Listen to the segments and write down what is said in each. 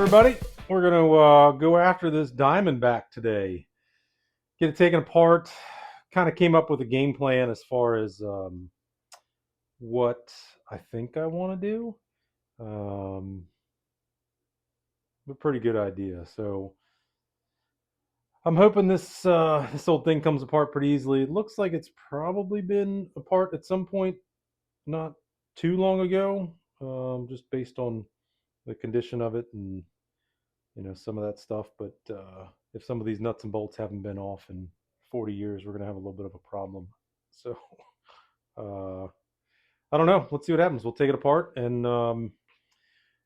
everybody. We're going to go after this Diamondback today. Get it taken apart. Kind of came up with a game plan as far as what I think I want to do. A pretty good idea. So I'm hoping this this old thing comes apart pretty easily. It looks like it's probably been apart at some point not too long ago, just based on the condition of it and some of that stuff. But if some of these nuts and bolts haven't been off in 40 years, we're gonna have a little bit of a problem. So uh, I don't know. Let's see what happens. We'll take it apart and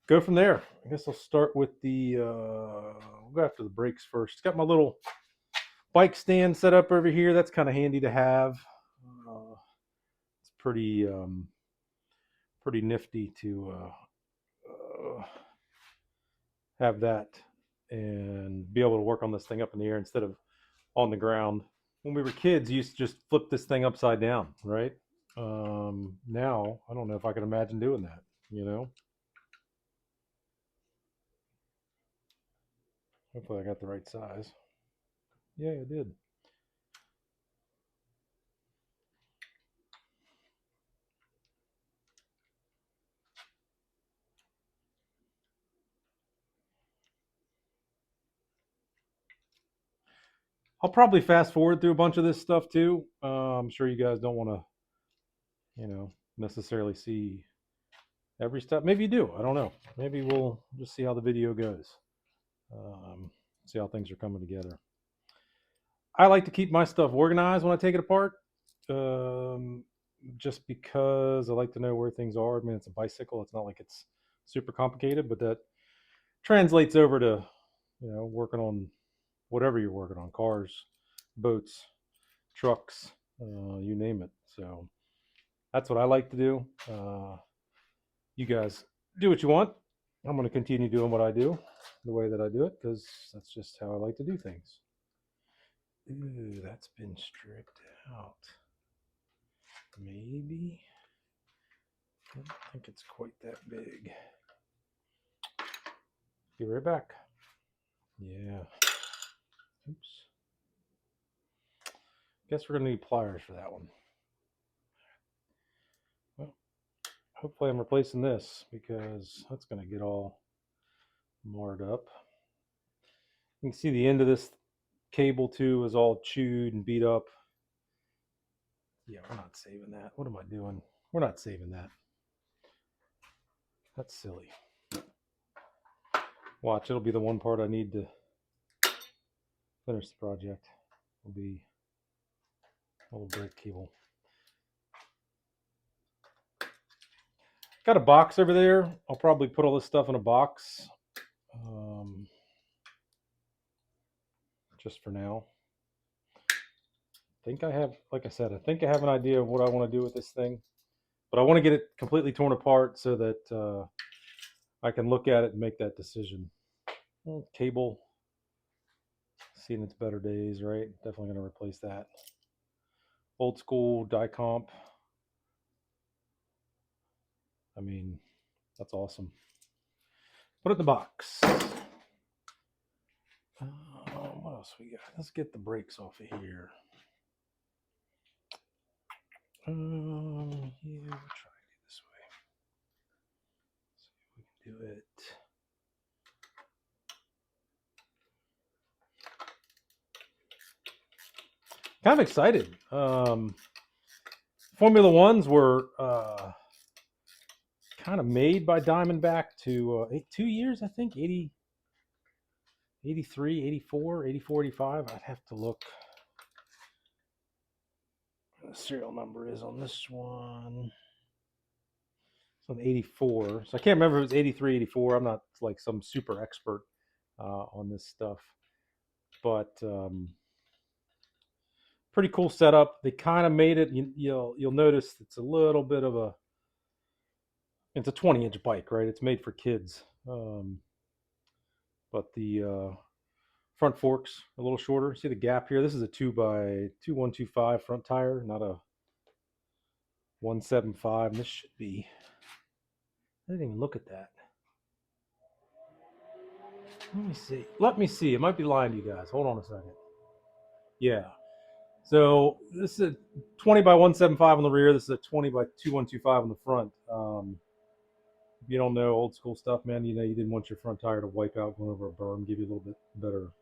go from there. I guess I'll start with the we'll go after the brakes first. It's got my little bike stand set up over here. That's kind of handy to have. It's pretty nifty to have that and be able to work on this thing up in the air instead of on the ground. When we were kids, you used to just flip this thing upside down, right? Now, I don't know if I can imagine doing that, Hopefully I got the right size. Yeah, I did. I'll probably fast forward through a bunch of this stuff too. I'm sure you guys don't want to, necessarily see every step. Maybe you do. I don't know. Maybe we'll just see how the video goes. See how things are coming together. I like to keep my stuff organized when I take it apart, just because I like to know where things are. I mean, it's a bicycle. It's not like it's super complicated, but that translates over to, working on whatever you're working on, cars, boats, trucks, you name it. So that's what I like to do. You guys do what you want. I'm going to continue doing what I do the way that I do it because that's just how I like to do things. Ooh, that's been stripped out. Maybe. I don't think it's quite that big. Be right back. Yeah. Oops. Guess we're going to need pliers for that one. Well, hopefully I'm replacing this because that's going to get all marred up. You can see the end of this cable too is all chewed and beat up. Yeah, we're not saving that. What am I doing? We're not saving that. That's silly. Watch, it'll be the one part I need to finish the project. Will be a little brake cable. Got a box over there. I'll probably put all this stuff in a box. Just for now. I think I have, like I said, I think I have an idea of what I want to do with this thing. But I want to get it completely torn apart so that I can look at it and make that decision. Well, cable, seeing its better days, right? Definitely going to replace that. Old school die comp. I mean, that's awesome. Put it in the box. What else we got? Let's get the brakes off of here. Yeah, we'll try to do this way. See if we can do it. Kind of excited. Formula Ones were kind of made by Diamondback to 2 years, I think, 80, 83, 84, 84, 85. I'd have to look. What the serial number is on this one. It's on 84. So I can't remember if it was 83, 84. I'm not like some super expert on this stuff. But pretty cool setup. They kind of made it. You'll notice it's a little bit of a. It's a 20-inch bike, right? It's made for kids. But the front forks a little shorter. See the gap here? This is a 2x2125 front tire, not a 175. And this should be. I didn't even look at that. Let me see. Let me see. It might be lying to you guys. Hold on a second. Yeah. So this is a 20 by 175 on the rear. This is a 20 by 2125 on the front. If you don't know old school stuff, man, you know you didn't want your front tire to wipe out going over a berm, give you a little bit better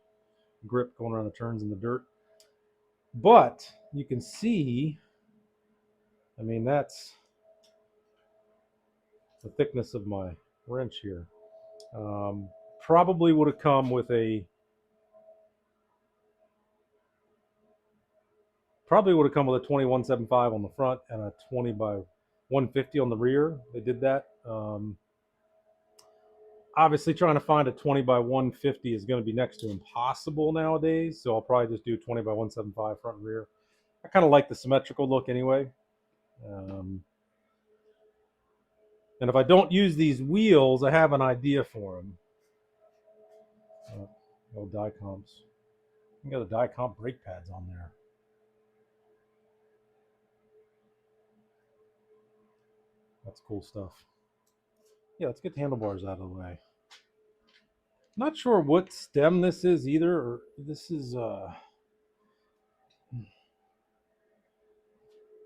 grip going around the turns in the dirt. But you can see, I mean, that's the thickness of my wrench here. Um, Probably would have come with a 2175 on the front and a 20 by 150 on the rear. They did that. Obviously, trying to find a 20 by 150 is going to be next to impossible nowadays. So I'll probably just do 20 by 175 front and rear. I kind of like the symmetrical look anyway. Um, and if I don't use these wheels, I have an idea for them. Oh, die comps. You got the die comp brake pads on there. That's cool stuff. Yeah, let's get the handlebars out of the way. Not sure what stem this is either. Or this is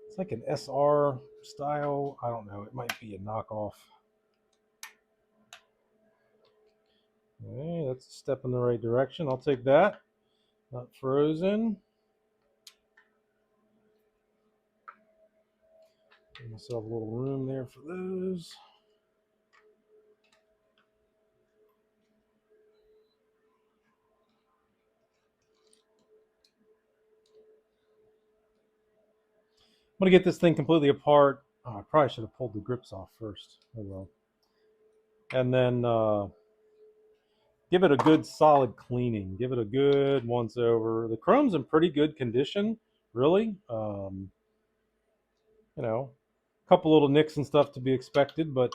it's like an SR style. I don't know. It might be a knockoff. Okay, that's a step in the right direction. I'll take that. Not frozen. Give myself a little room there for those. I'm gonna get this thing completely apart. Oh, I probably should have pulled the grips off first. Oh well. And then give it a good solid cleaning. Give it a good once over. The chrome's in pretty good condition, really. You know, a couple little nicks and stuff to be expected, but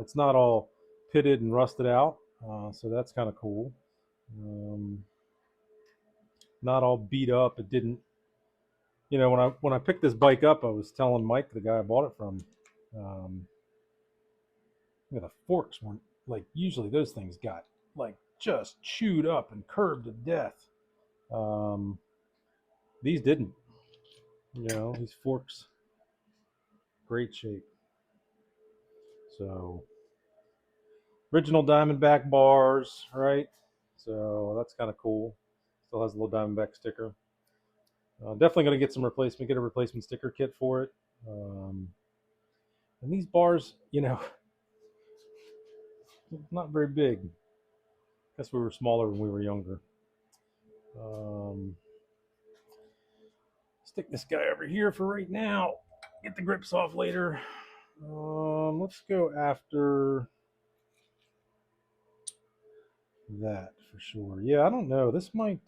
it's not all pitted and rusted out. So that's kind of cool. Um, Not all beat up. It didn't. You know, when I picked this bike up, I was telling Mike, the guy I bought it from, um, you know, the forks weren't like usually those things got like just chewed up and curved to death. Um, these didn't. You know, these forks, great shape. So original Diamondback bars, right? So that's kind of cool. Still has a little Diamondback sticker. Definitely going to get get a replacement sticker kit for it. Um, and these bars, you know, not very big. Guess we were smaller when we were younger. Um, Stick this guy over here for right now. Get the grips off later. Let's go after that for sure. Yeah, I don't know. This might.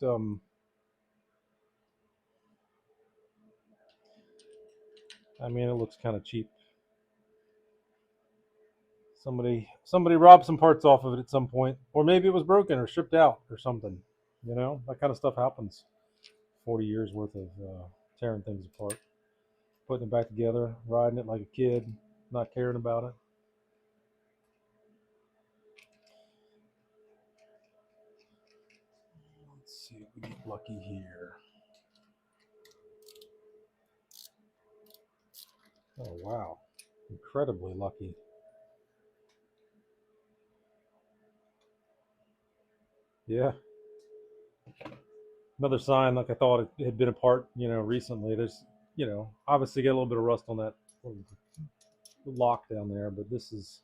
I mean, it looks kind of cheap. Somebody robbed some parts off of it at some point, or maybe it was broken or shipped out or something. You know, that kind of stuff happens. 40 years worth of tearing things apart, putting it back together, riding it like a kid, not caring about it. Let's see if we get lucky here. Oh wow, incredibly lucky. Yeah, another sign like I thought it had been apart, you know, recently. There's, you know, obviously get a little bit of rust on that lock down there, but this is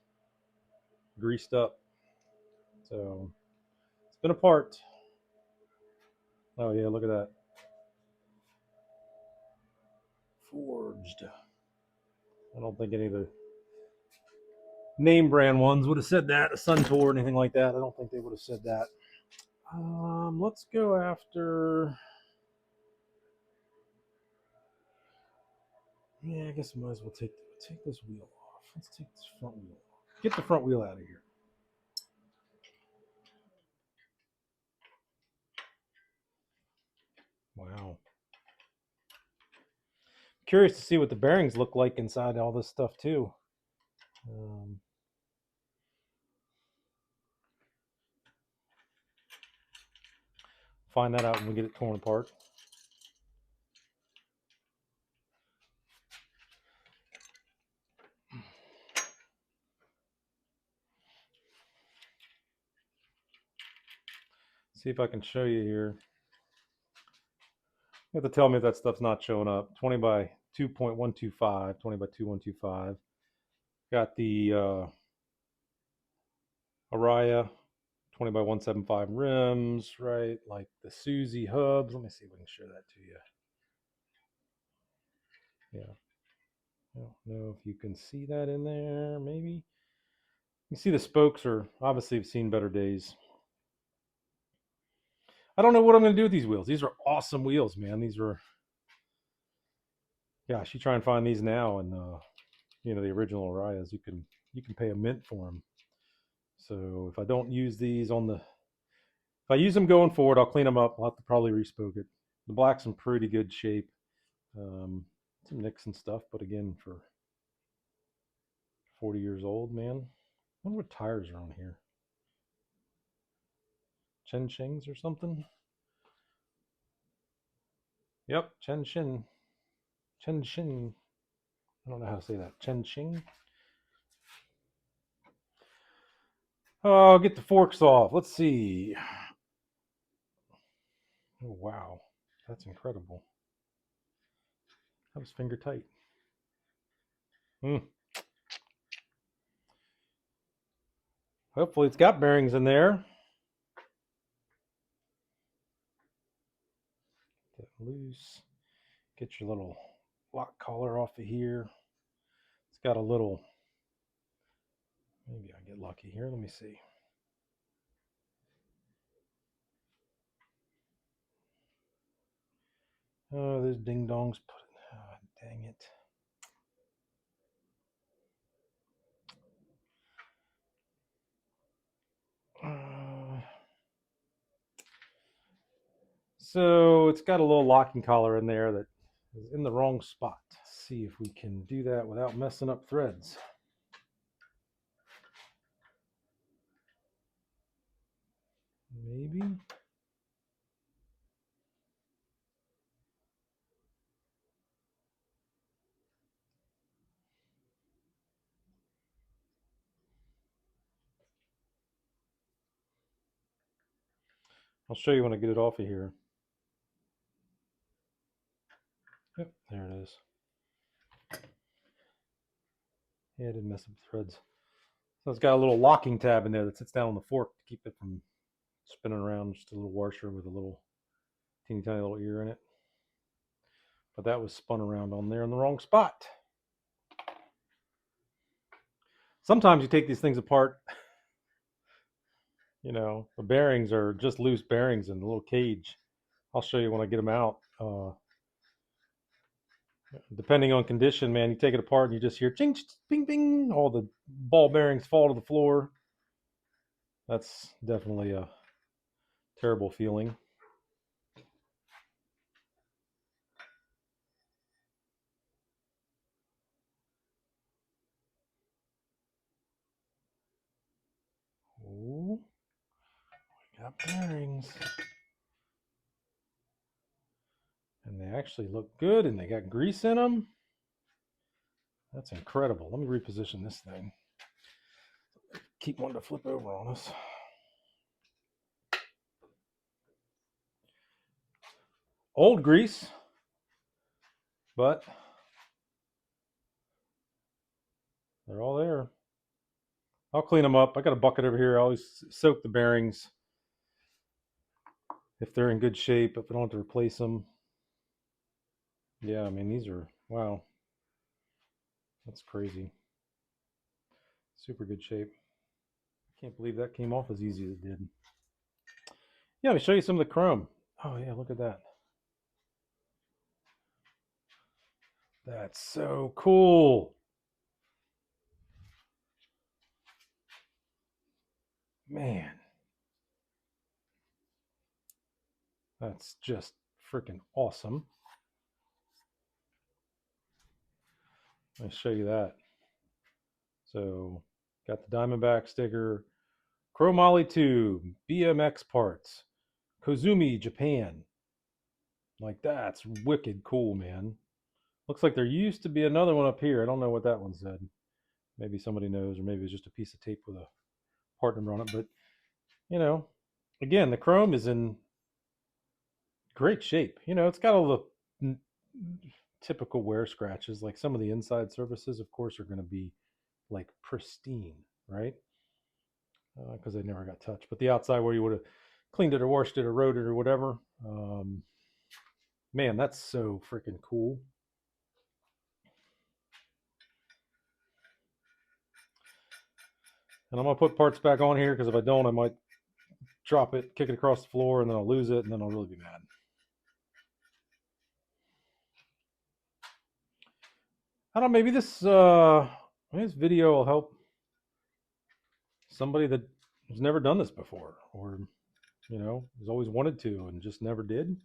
greased up. So it's been apart. Oh yeah, look at that. Forged. I don't think any of the name brand ones would have said that, a Suntour or anything like that. I don't think they would have said that. Let's go after. Yeah, I guess I might as well take this wheel off. Let's take this front wheel off. Get the front wheel out of here. Wow. Curious to see what the bearings look like inside all this stuff too. Um, find that out when we get it torn apart. See if I can show you here. You have to tell me if that stuff's not showing up. 20 by 2.125, 20 by 2.125. Got the Araya 20 by 175 rims, right? Like the Suzy hubs. Let me see if we can show that to you. Yeah. I don't know if you can see that in there, maybe. You see the spokes are obviously have seen better days. I don't know what I'm going to do with these wheels. These are awesome wheels, man. These are, gosh, you try and find these now, and the original Arayas, you can pay a mint for them. So if I don't use these if I use them going forward, I'll clean them up. I'll have to probably respoke it. The black's in pretty good shape. Some nicks and stuff, but again, for 40 years old, man. I wonder what tires are on here. Chen Shings or something? Yep, Chen Shin. Chen Shin. I don't know how to say that. Chen Shing. Oh, get the forks off. Let's see. Oh, wow. That's incredible. That was finger tight. Hopefully it's got bearings in there. Get loose. Get your little lock collar off of here. It's got a little, maybe I get lucky here. Let me see. Oh, those ding dongs. Oh, dang it. So it's got a little locking collar in there that is in the wrong spot. Let's see if we can do that without messing up threads. Maybe. I'll show you when I get it off of here. Yep, there it is. Yeah, I didn't mess up the threads. So it's got a little locking tab in there that sits down on the fork to keep it from spinning around. Just a little washer with a little teeny tiny little ear in it. But that was spun around on there in the wrong spot. Sometimes you take these things apart, the bearings are just loose bearings in the little cage. I'll show you when I get them out. Depending on condition, man, you take it apart and you just hear ching, ping, ping, all the ball bearings fall to the floor. That's definitely a terrible feeling. Oh, we got bearings. And they actually look good and they got grease in them. That's incredible. Let me reposition this thing. Keep wanting to flip over on us. Old grease, but they're all there. I'll clean them up. I got a bucket over here. I always soak the bearings if they're in good shape, if I don't have to replace them. Yeah, I mean, these are, wow. That's crazy. Super good shape. Can't believe that came off as easy as it did. Yeah, let me show you some of the chrome. Oh yeah, look at that. That's so cool. Man. That's just freaking awesome. Let me show you that. So, got the Diamondback sticker, chromoly tube, BMX parts, Kozumi, Japan. Like, that's wicked cool, man. Looks like there used to be another one up here. I don't know what that one said. Maybe somebody knows, or maybe it's just a piece of tape with a part number on it. But, you know, again, the chrome is in great shape. You know, it's got all the typical wear scratches. Like some of the inside surfaces, of course, are going to be like pristine, right? Because they never got touched. But the outside where you would have cleaned it or washed it or wrote it or whatever, man, that's so freaking cool. And I'm going to put parts back on here because if I don't, I might drop it, kick it across the floor, and then I'll lose it, and then I'll really be mad. I don't know, maybe this video will help somebody that has never done this before, or, you know, has always wanted to and just never did.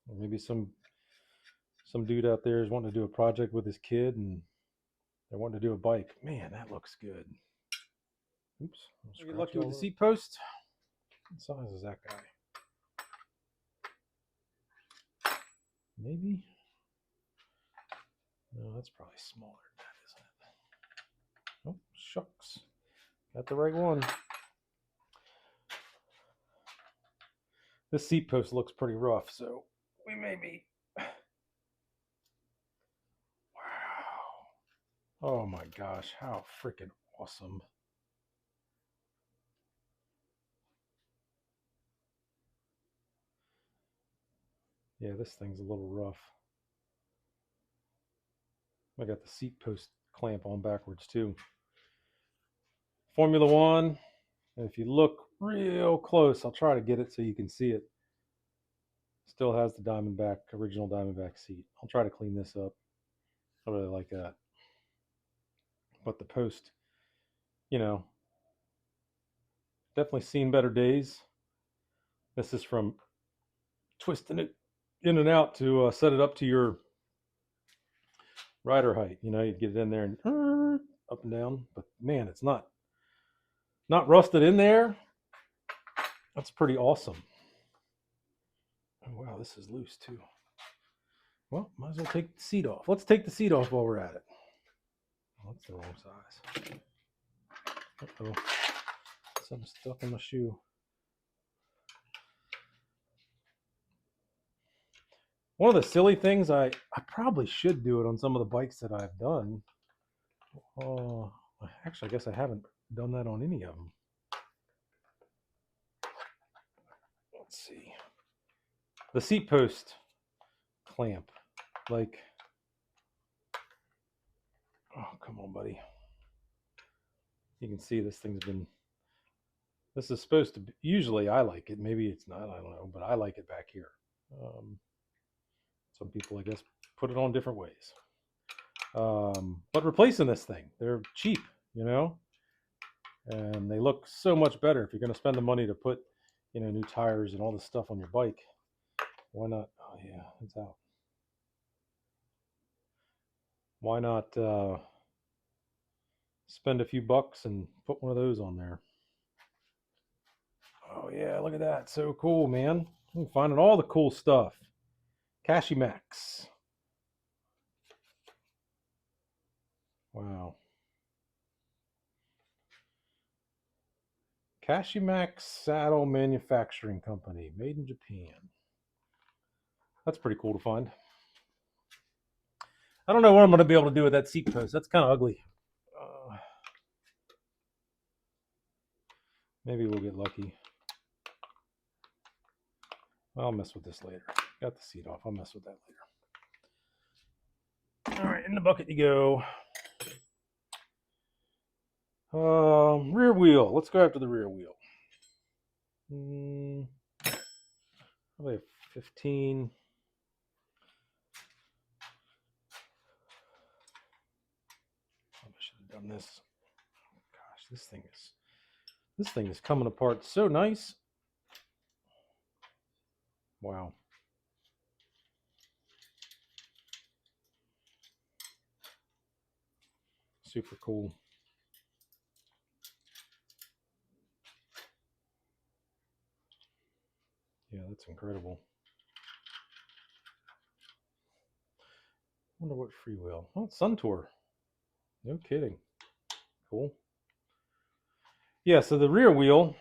Or maybe some dude out there is wanting to do a project with his kid and they're wanting to do a bike. Man, that looks good. Oops. I get lucky with the seat post. What size is that guy? Maybe. No, that's probably smaller than that, isn't it? Oh, shucks. Got the right one. This seat post looks pretty rough, so we may be. Wow. Oh my gosh, how freaking awesome. Yeah, this thing's a little rough. I got the seat post clamp on backwards too. Formula One. And if you look real close, I'll try to get it so you can see it. Still has the Diamondback, original Diamondback seat. I'll try to clean this up. I really like that. But the post, you know, definitely seen better days. This is from twisting it in and out to set it up to your rider height. You know, you'd get it in there and up and down. But man, it's not rusted in there. That's pretty awesome. Oh, wow, this is loose too. Well, might as well take the seat off. Let's take the seat off while we're at it. Oh, that's the wrong size. Uh-oh. Something stuck in my shoe. One of the silly things, I probably should do it on some of the bikes that I've done. Actually, I guess I haven't done that on any of them. Let's see. The seat post clamp. Like, oh, come on, buddy. You can see this thing's been, this is supposed to be, usually I like it. Maybe it's not, I don't know, but I like it back here. Some people, I guess, put it on different ways. But replacing this thing, they're cheap, you know, and they look so much better. If you're going to spend the money to put, you know, new tires and all this stuff on your bike, why not? Oh yeah, it's out. Why not spend a few bucks and put one of those on there? Oh yeah, look at that. So cool, man. I'm finding all the cool stuff. Cashimax. Wow. Cashimax Saddle Manufacturing Company, made in Japan. That's pretty cool to find. I don't know what I'm going to be able to do with that seat post. That's kind of ugly. Maybe we'll get lucky. I'll mess with this later. Got the seat off. I'll mess with that later. All right, in the bucket you go. Rear wheel. Let's go after the rear wheel. Probably a 15. I should have done this. Gosh, this thing is coming apart so nice. Wow. Super cool. Yeah, that's incredible. Wonder what freewheel. Oh, it's Sun Tour. No kidding. Cool. Yeah, so the rear wheel,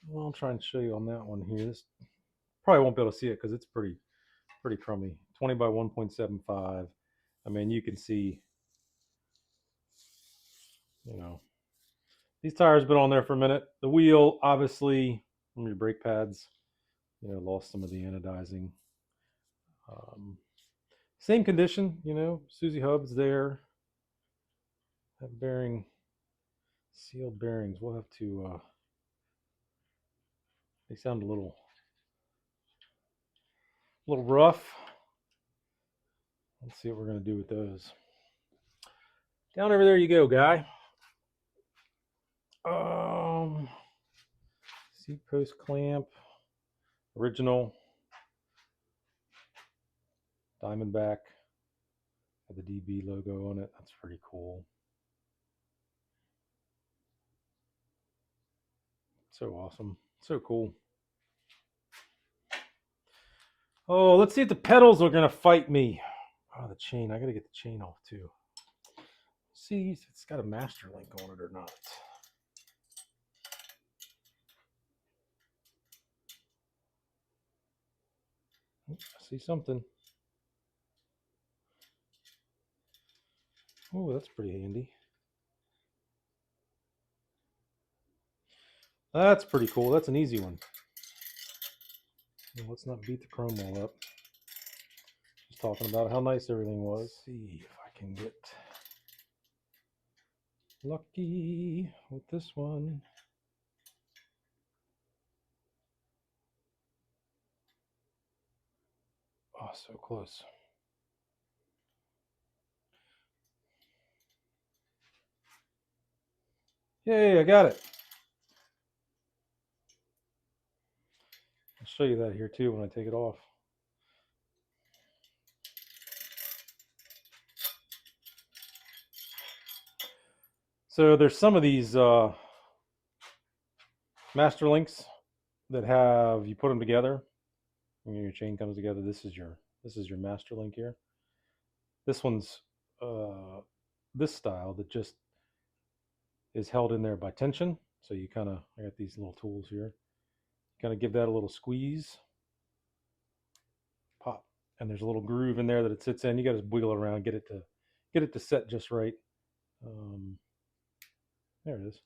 well, I'll try and show you on that one here. This probably won't be able to see it because it's pretty crummy. 20 by 1.75. I mean, you can see, you know, these tires been on there for a minute. The wheel, obviously, from your brake pads, lost some of the anodizing. Um, Same condition, Susie Hub's there. That bearing, sealed bearings. We'll have to. They sound a little rough. Let's see what we're gonna do with those. Down over there you go, guy. Seat post clamp, original Diamondback. Have the DB logo on it. That's pretty cool. So awesome. So cool. Oh, let's see if the pedals are gonna fight me. Oh, the chain. I gotta get the chain off too. See if it's got a master link on it or not. I see something. Oh, that's pretty handy. That's pretty cool. That's an easy one. Let's not beat the chrome wall up. Just talking about how nice everything was. Let's see if I can get lucky with this one. Oh, so close. Yay, I got it. I'll show you that here too when I take it off. So there's some of these master links that have, you put them together when your chain comes together. This is your master link here. This one's this style that just is held in there by tension. So you kind of, I got these little tools here. Kind of give that a little squeeze, pop, and there's a little groove in there that it sits in. You got to wiggle it around, get it to set just right. There it is,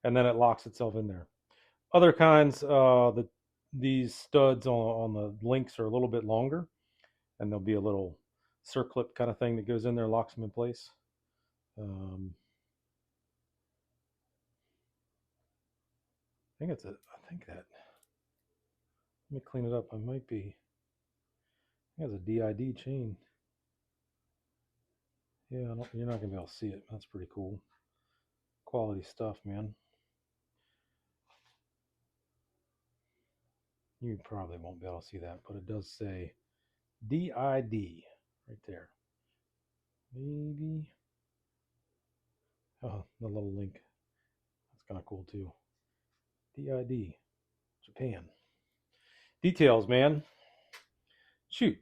and then it locks itself in there. Other kinds, these studs on the links are a little bit longer, and there'll be a little circlip kind of thing that goes in there, locks them in place. I think that. Let me clean it up. I might be. I think it's a DID chain. Yeah, you're not gonna be able to see it. That's pretty cool. Quality stuff, man. You probably won't be able to see that, but it does say DID right there. Maybe. Oh, the little link. That's kind of cool too. DID, Japan. Details, man. Shoot.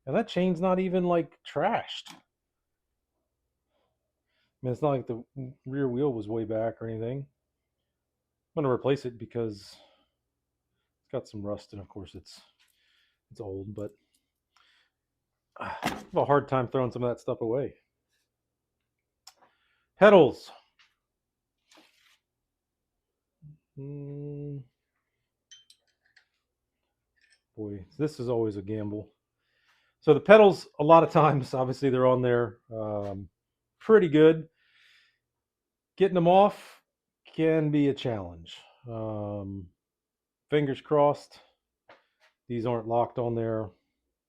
And that chain's not even like trashed. I mean, it's not like the rear wheel was way back or anything. I'm gonna replace it because it's got some rust, and of course it's old, but I have a hard time throwing some of that stuff away. Pedals. Boy, this is always a gamble. So the pedals, a lot of times, obviously they're on there pretty good. Getting them off can be a challenge. Fingers crossed, these aren't locked on there.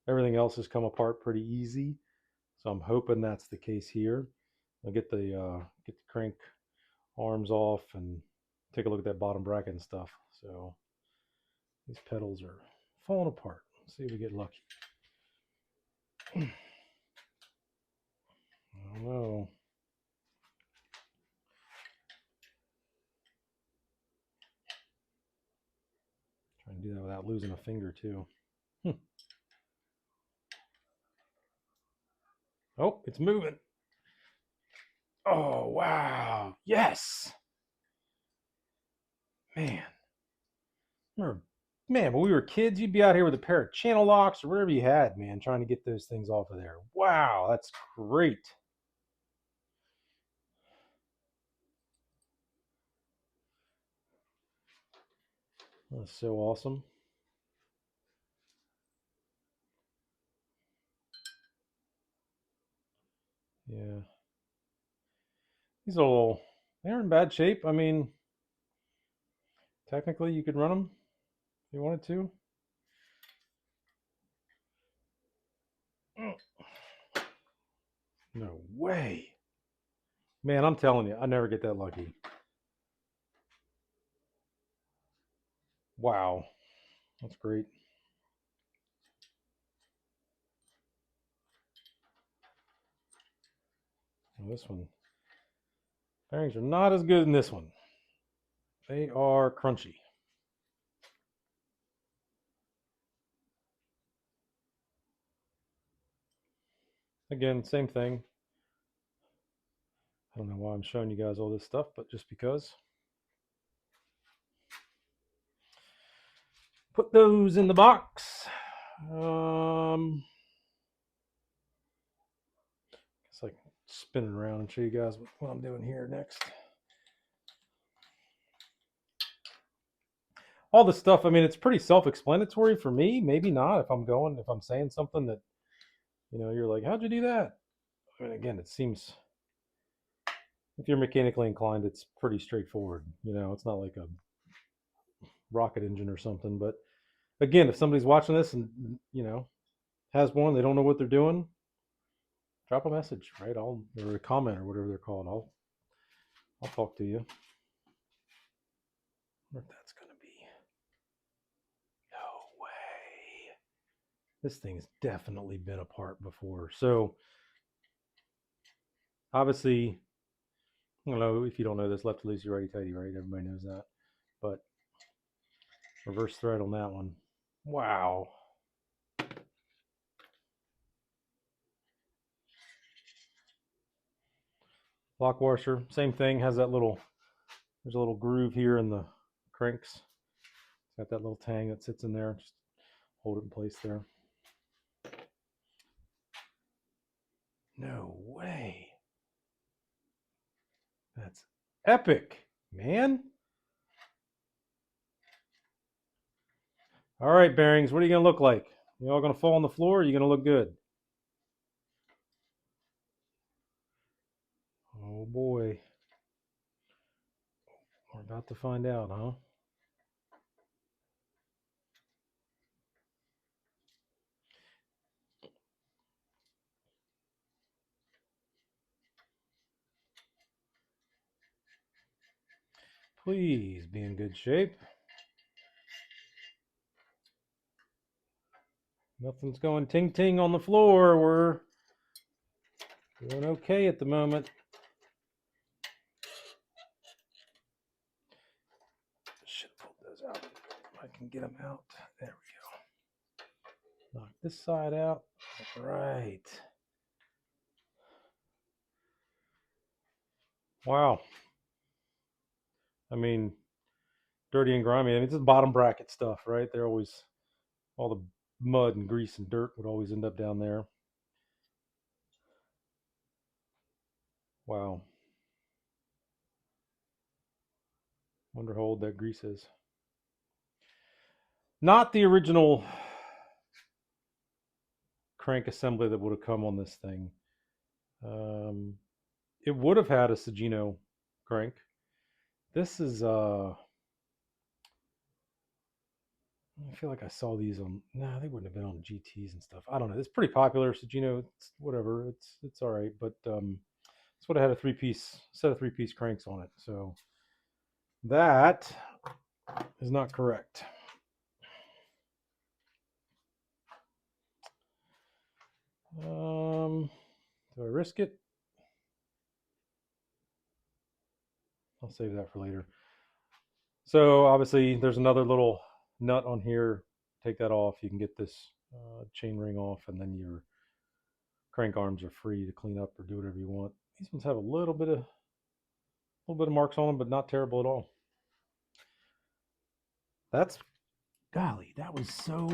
Everything else has come apart pretty easy. So I'm hoping that's the case here. I'll get the crank arms off and take a look at that bottom bracket and stuff. So these pedals are falling apart. Let's see if we get lucky. I don't know. Trying do that without losing a finger too. Oh, it's moving. Oh, wow. Yes. Man. Remember, man, when we were kids, you'd be out here with a pair of channel locks or whatever you had, man, trying to get those things off of there. Wow, that's great. That's so awesome. Yeah. These are little, they're in bad shape. I mean, technically you could run them if you wanted to. No way. Man, I'm telling you, I never get that lucky. Wow. That's great. Well, this one, bearings are not as good in this one. They are crunchy. Again, same thing. I don't know why I'm showing you guys all this stuff, but just because. Put those in the box. It's like spinning around and show you guys what I'm doing here next. All this stuff, I mean, it's pretty self-explanatory for me. Maybe not if I'm saying something that, you're like, how'd you do that? I mean, again, it seems, if you're mechanically inclined, it's pretty straightforward. It's not like a rocket engine or something. But again, if somebody's watching this and, has one, they don't know what they're doing, drop a message, right? Or a comment or whatever they're called. I'll talk to you. I wonder if that's going to be. No way. This thing's definitely been apart before. So obviously, I don't know if you don't know this, lefty loosey, righty tighty, right? Everybody knows that. But reverse thread on that one. Wow. Lock washer, same thing. Has that there's a little groove here in the cranks. It's got that little tang that sits in there. Just hold it in place there. No way. That's epic, man. All right, bearings, what are you going to look like? You all going to fall on the floor, or are you going to look good? Oh boy. We're about to find out, huh? Please be in good shape. Nothing's going ting ting on the floor. We're doing okay at the moment. Should pull those out if I can get them out. There we go. Knock this side out. All right. Wow. I mean, dirty and grimy. I mean, it's just bottom bracket stuff, right? They're always, all the mud and grease and dirt would always end up down there. Wow. Wonder how old that grease is. Not the original crank assembly that would have come on this thing. It would have had a Sagino crank. This is I feel like I saw these on. Nah, they wouldn't have been on GTs and stuff. I don't know. It's pretty popular, Sagino. It's whatever. It's all right, but this would have had a set of 3-piece cranks on it. So that is not correct. Do I risk it? I'll save that for later. So obviously there's another little nut on here, take that off. You can get this chain ring off, and then your crank arms are free to clean up or do whatever you want. These ones have a little bit of marks on them, but not terrible at all. That's, golly, that was so.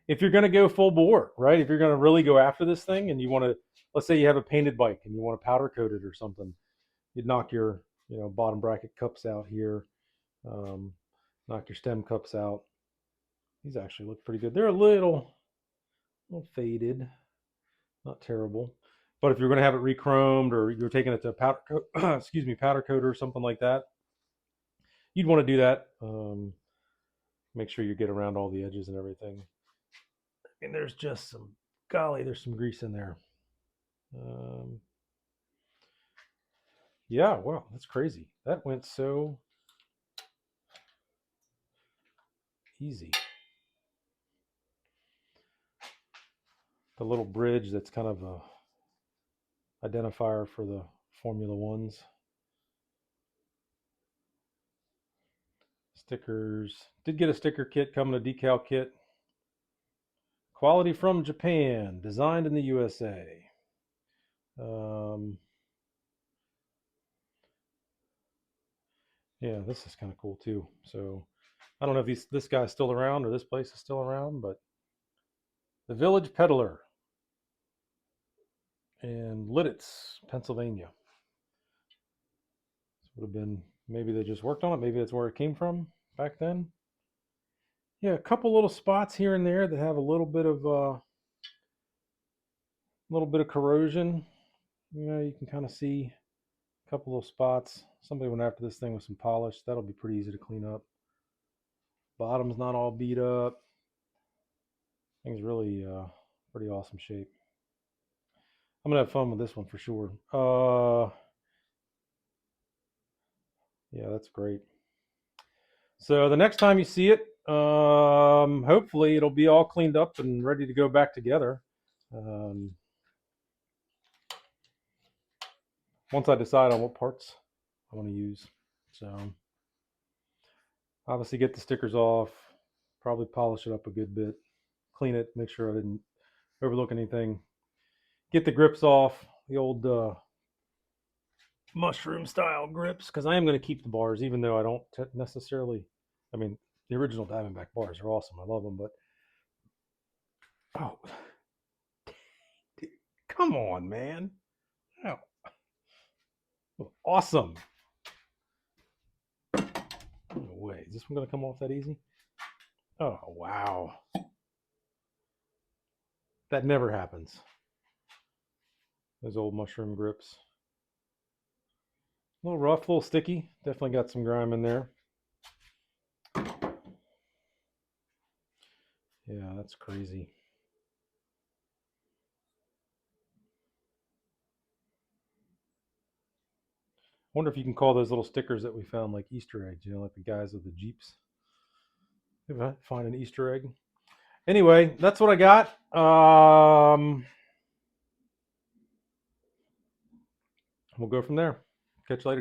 If you're going to go full bore, right? If you're going to really go after this thing, and you want to, let's say you have a painted bike and you want to powder coat it or something, you'd knock your bottom bracket cups out here, um, knock your stem cups out. These actually look pretty good. They're a little faded, not terrible. But if you're going to have it re-chromed, or you're taking it to a powder coat, powder coat or something like that, you'd want to do that. Make sure you get around all the edges and everything. And there's just some, golly, there's some grease in there. Yeah, wow, that's crazy. That went so easy. The little bridge that's kind of a identifier for the Formula Ones. Stickers. Did get a sticker kit coming, a decal kit. Quality from Japan, designed in the USA. Yeah, this is kind of cool too. So I don't know if this guy's still around or this place is still around, but the Village Peddler in Lidditz, Pennsylvania. This would have been, maybe they just worked on it. Maybe that's where it came from back then. Yeah, a couple little spots here and there that have a little bit of corrosion. You can kind of see a couple little spots. Somebody went after this thing with some polish. That'll be pretty easy to clean up. Bottom's not all beat up. Thing's really pretty awesome shape. I'm gonna have fun with this one for sure. Yeah, that's great. So the next time you see it, hopefully it'll be all cleaned up and ready to go back together. Once I decide on what parts I want to use. So obviously get the stickers off, probably polish it up a good bit, clean it, make sure I didn't overlook anything. Get the grips off, the old mushroom style grips, because I am going to keep the bars, even though I don't necessarily, I mean, the original Diamondback bars are awesome. I love them, but oh, dude, come on, man. Oh, awesome. No way. Is this one going to come off that easy? Oh, wow. That never happens. Those old mushroom grips. A little rough, a little sticky. Definitely got some grime in there. Yeah, that's crazy. I wonder if you can call those little stickers that we found like Easter eggs, like the guys with the Jeeps. If I find an Easter egg. Anyway, that's what I got. We'll go from there. Catch you later, guys.